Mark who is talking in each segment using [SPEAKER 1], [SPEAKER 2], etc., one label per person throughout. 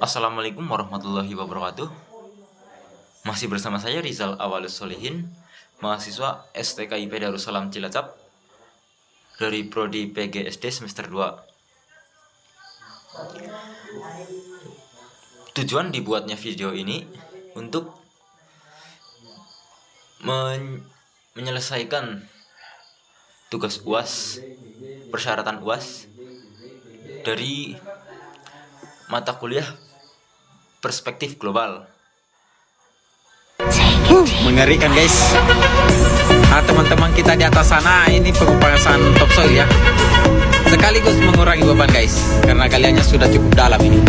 [SPEAKER 1] Assalamualaikum warahmatullahi wabarakatuh. Masih bersama saya Rizal Awalus Solihin, mahasiswa STKIP Darussalam Cilacap dari Prodi PGSD semester 2. Tujuan dibuatnya video ini untuk menyelesaikan tugas UAS, persyaratan UAS dari mata kuliah perspektif global.
[SPEAKER 2] Mengerikan guys. Teman-teman kita di atas sana ini pengupasan topsoil ya, sekaligus mengurangi beban guys, karena kaliannya sudah cukup dalam ini.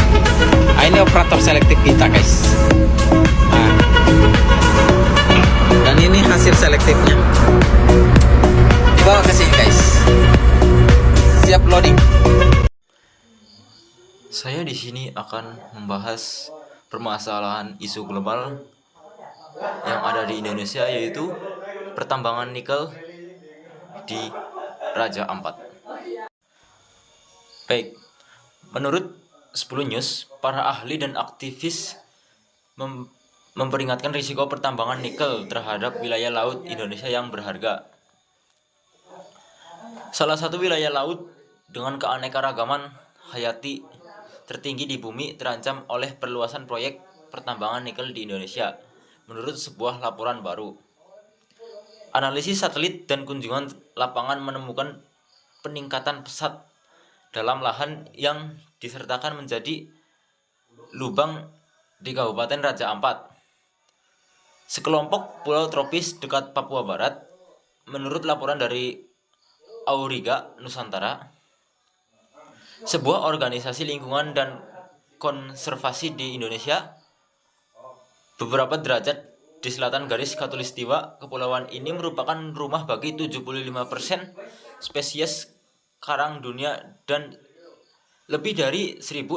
[SPEAKER 2] Ini operator selektif kita guys. Dan ini hasil selektifnya, dibawa ke sini guys. Siap loading.
[SPEAKER 1] Saya di sini akan membahas permasalahan isu global yang ada di Indonesia, yaitu pertambangan nikel di Raja Ampat. Baik, menurut 10 News, para ahli dan aktivis memperingatkan risiko pertambangan nikel terhadap wilayah laut Indonesia yang berharga. Salah satu wilayah laut dengan keanekaragaman hayati tertinggi di bumi terancam oleh perluasan proyek pertambangan nikel di Indonesia, menurut sebuah laporan baru. Analisis satelit dan kunjungan lapangan menemukan peningkatan pesat dalam lahan yang disertakan menjadi lubang di Kabupaten Raja Ampat, sekelompok pulau tropis dekat Papua Barat. Menurut laporan dari Auriga Nusantara, sebuah organisasi lingkungan dan konservasi di Indonesia, beberapa derajat di selatan garis khatulistiwa kepulauan ini merupakan rumah bagi 75% spesies karang dunia dan lebih dari 1.600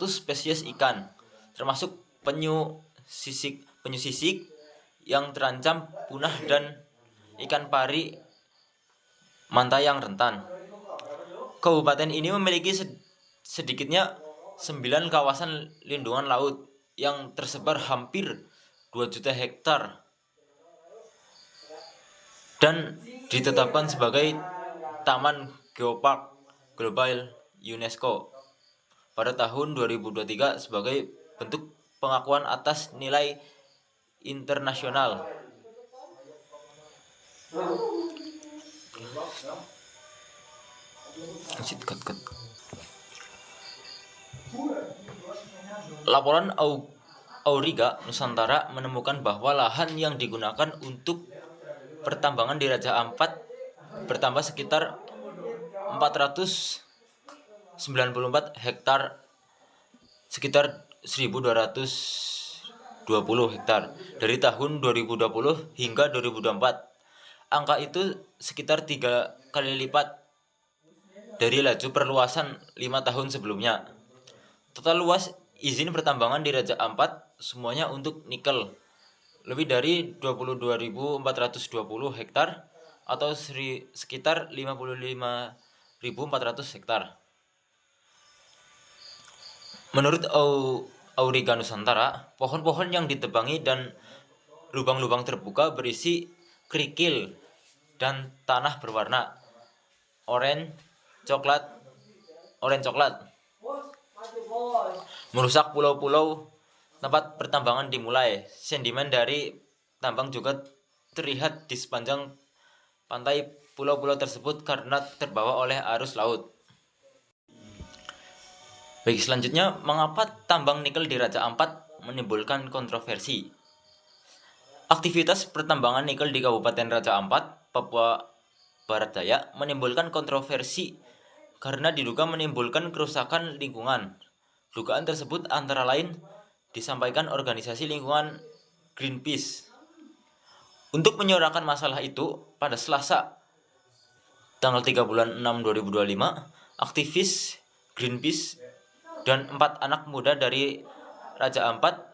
[SPEAKER 1] spesies ikan, termasuk penyu sisik yang terancam punah dan ikan pari manta yang rentan. Kabupaten ini memiliki sedikitnya 9 kawasan lindungan laut yang tersebar hampir 2 juta hektar dan ditetapkan sebagai Taman Geopark Global UNESCO pada tahun 2023 sebagai bentuk pengakuan atas nilai internasional. Laporan Auriga Nusantara menemukan bahwa lahan yang digunakan untuk pertambangan di Raja Ampat bertambah sekitar 494 hektar, sekitar 1.220 hektar dari tahun 2020 hingga 2024. Angka itu sekitar 3 kali lipat dari laju perluasan 5 tahun sebelumnya. Total luas izin pertambangan di Raja Ampat semuanya untuk nikel lebih dari 22.420 hektar atau sekitar 55.400 hektar. Menurut Auriga Nusantara, pohon-pohon yang ditebangi dan lubang-lubang terbuka berisi kerikil dan tanah berwarna oranye coklat merusak pulau-pulau tempat pertambangan dimulai. Sedimen dari tambang juga terlihat di sepanjang pantai pulau-pulau tersebut karena terbawa oleh arus laut. Baik, selanjutnya, mengapa tambang nikel di Raja Ampat menimbulkan kontroversi? Aktivitas pertambangan nikel di Kabupaten Raja Ampat, Papua Barat Daya menimbulkan kontroversi karena diduga menimbulkan kerusakan lingkungan. Dugaan tersebut antara lain disampaikan organisasi lingkungan Greenpeace. Untuk menyuarakan masalah itu, pada Selasa tanggal 3 bulan 6 2025, aktivis Greenpeace dan 4 anak muda dari Raja Ampat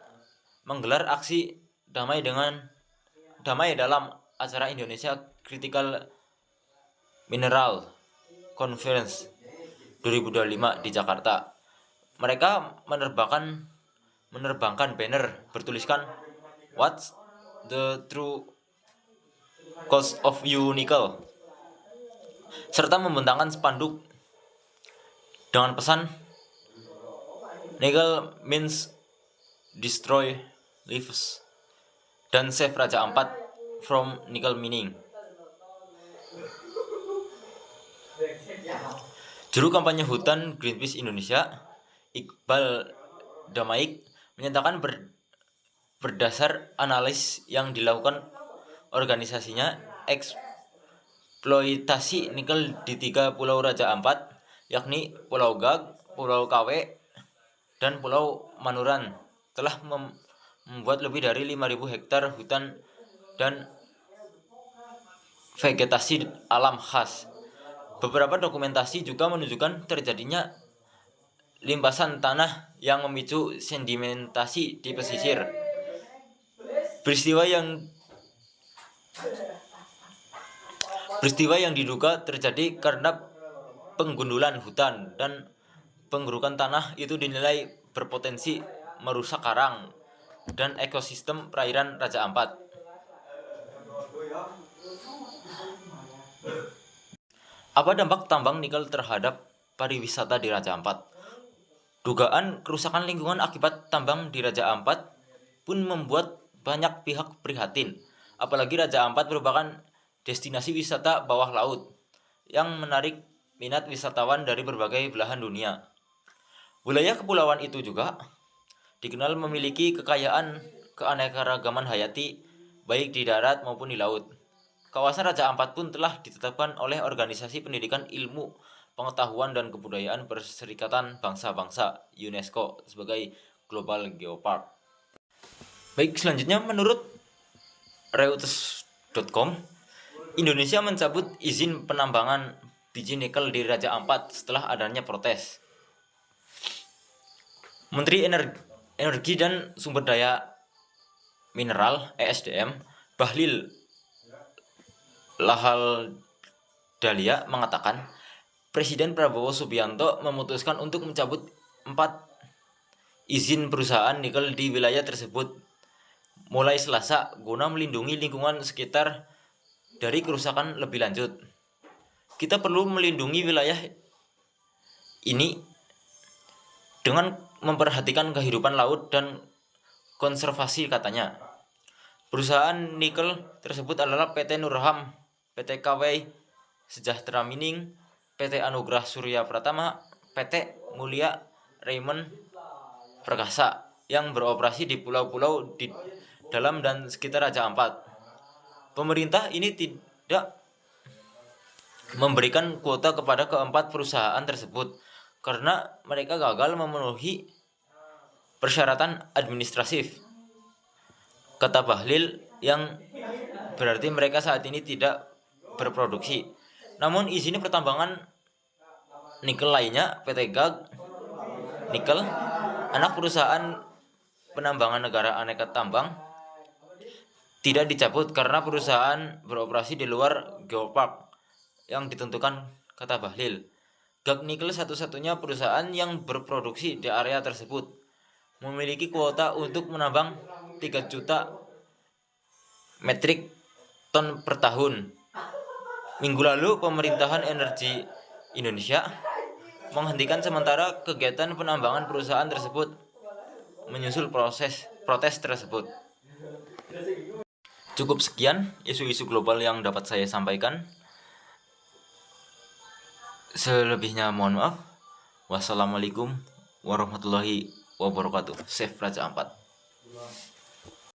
[SPEAKER 1] menggelar aksi damai dalam acara Indonesia Critical Mineral Conference 2025 di Jakarta. Mereka menerbangkan menerbangkan banner bertuliskan "What's the true cost of you nickel?" serta membentangkan spanduk dengan pesan "Nickel means destroy lives" dan "Save Raja Ampat from nickel mining." Juru kampanye hutan Greenpeace Indonesia, Iqbal Damaik, menyatakan berdasar analis yang dilakukan organisasinya, eksploitasi nikel di 3 pulau Raja Ampat, yakni Pulau Gag, Pulau Kawe, dan Pulau Manuran, telah membuat lebih dari 5.000 hektar hutan dan vegetasi alam khas. Beberapa dokumentasi juga menunjukkan terjadinya limpasan tanah yang memicu sedimentasi di pesisir. Peristiwa yang diduga terjadi karena penggundulan hutan dan penggerukan tanah itu dinilai berpotensi merusak karang dan ekosistem perairan Raja Ampat. Apa dampak tambang nikel terhadap pariwisata di Raja Ampat? Dugaan kerusakan lingkungan akibat tambang di Raja Ampat pun membuat banyak pihak prihatin. Apalagi Raja Ampat merupakan destinasi wisata bawah laut yang menarik minat wisatawan dari berbagai belahan dunia. Wilayah kepulauan itu juga dikenal memiliki kekayaan keanekaragaman hayati baik di darat maupun di laut. Kawasan Raja Ampat pun telah ditetapkan oleh Organisasi Pendidikan Ilmu Pengetahuan dan Kebudayaan Perserikatan Bangsa-Bangsa UNESCO sebagai Global Geopark. Baik, selanjutnya menurut Reuters.com, Indonesia mencabut izin penambangan biji nikel di Raja Ampat setelah adanya protes. Menteri Energi dan Sumber Daya Mineral (ESDM) Bahlil Lahadalia mengatakan, Presiden Prabowo Subianto memutuskan untuk mencabut 4 izin perusahaan nikel di wilayah tersebut mulai Selasa guna melindungi lingkungan sekitar dari kerusakan lebih lanjut. Kita perlu melindungi wilayah ini dengan memperhatikan kehidupan laut dan konservasi, katanya. Perusahaan nikel tersebut adalah PT Nurham, PT KW Sejahtera Mining, PT Anugrah Surya Pratama, PT Mulia Raymond Perkasa yang beroperasi di pulau-pulau di dalam dan sekitar Raja Ampat. Pemerintah ini tidak memberikan kuota kepada keempat perusahaan tersebut karena mereka gagal memenuhi persyaratan administratif, kata Bahlil, yang berarti mereka saat ini tidak berproduksi. Namun izin pertambangan nikel lainnya, PT Gag Nikel, anak perusahaan penambangan negara Aneka Tambang, tidak dicabut karena perusahaan beroperasi di luar geopark yang ditentukan, kata Bahlil. Gag Nikel satu-satunya perusahaan yang berproduksi di area tersebut, memiliki kuota untuk menambang 3 juta metrik ton per tahun. Minggu lalu, Pemerintahan Energi Indonesia menghentikan sementara kegiatan penambangan perusahaan tersebut menyusul protes tersebut. Cukup sekian isu-isu global yang dapat saya sampaikan. Selebihnya mohon maaf. Wassalamualaikum warahmatullahi wabarakatuh. Save Raja Ampat.